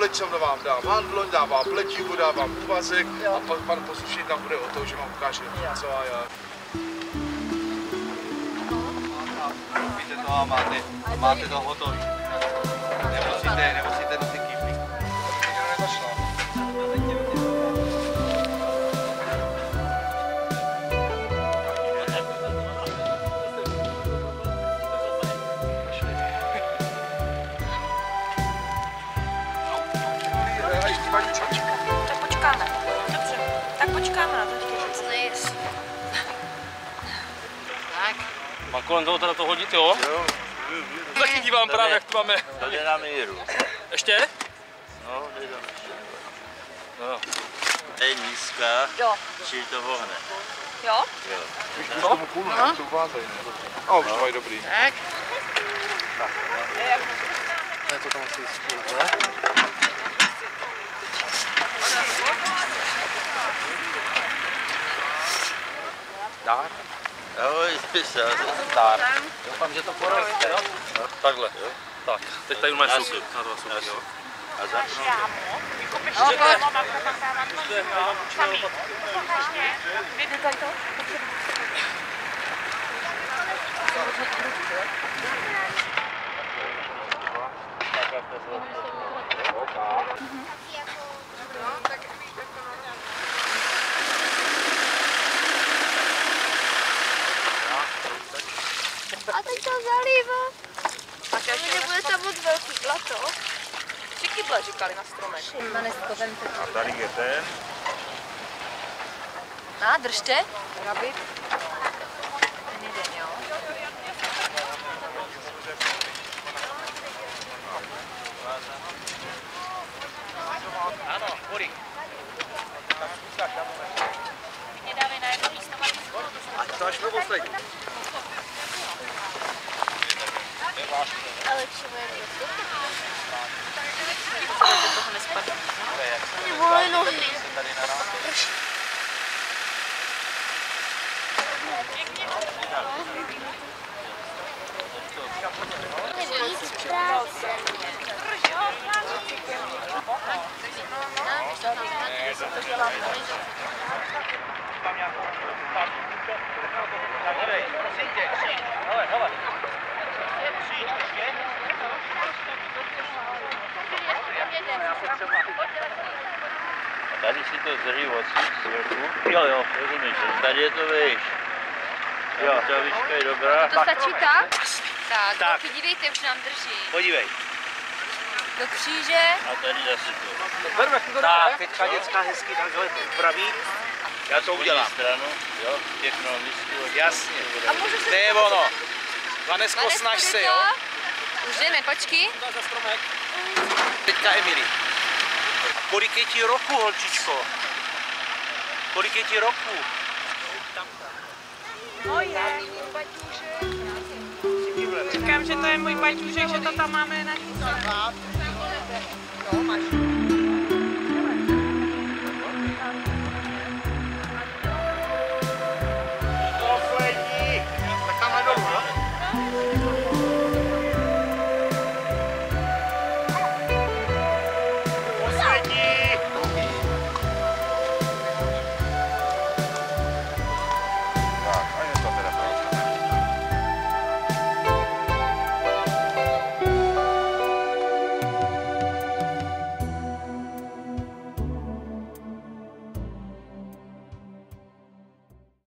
pleť jsem vám dám handloň, dávám pletíku, dávám úvazek a pak pan poslušník tam bude o to, že vám ukáže co a jak. Víte to a máte to hotový. Nemusíte do ty kýpy. Nikdo nezašla. Tak počkáme. Dobře. Tak počkáme na to. Tak. A kolem toho teda to hodit, jo? Jo. Taky dívám právě, jak to máme. To jde na míru. Ještě? No, jde tam ještě. No. Je nízká, Jo. čili to vohne. Jo? Jo. Už k tomu půlu nejsou vázej, ne? A už to mají dobrý. Tak. Ne, to tam asi spolu, ne? Dár? Ahoj, se Dár. Doufám, že to poroste. Takhle, jo? Tak, teď tady máme suky. Na dva suky, jo? A zapnu. Jde tady to? A teď to zalívá. Tak ještě Nebude tam moc velký blato. 3 kyble říkali na stromek. A tady je ten. A držte. Rabit. Ten jeden, jo. Ano, kolik? Mě dávej na jedno místo. A to až po poslední. Ale čemu je to? Do toho nespadne. Mě bolí nohy. Víc práce. Tady si to zří odsud zvrchu. Jo, rozumíš, tady je to výš. Jo, ta výška je dobrá. To stačí tak? Tak, Tak. podívejte, už nám drží. Podívej. Do kříže. A tady zase to. Tak, teďka děcka hezky takhle praví. Já to udělám. Stranu, jo, pěknou misku. Jasně. A můžu se... To je ono. Vanesko, snaž se, jo? Už jdeme, počkej. Teďka Emily. Kolik je ti roku, holčičko? Kolik je ti roku? Říkám, že to je můj baťůžek, že to tam máme na chytě. No, máš.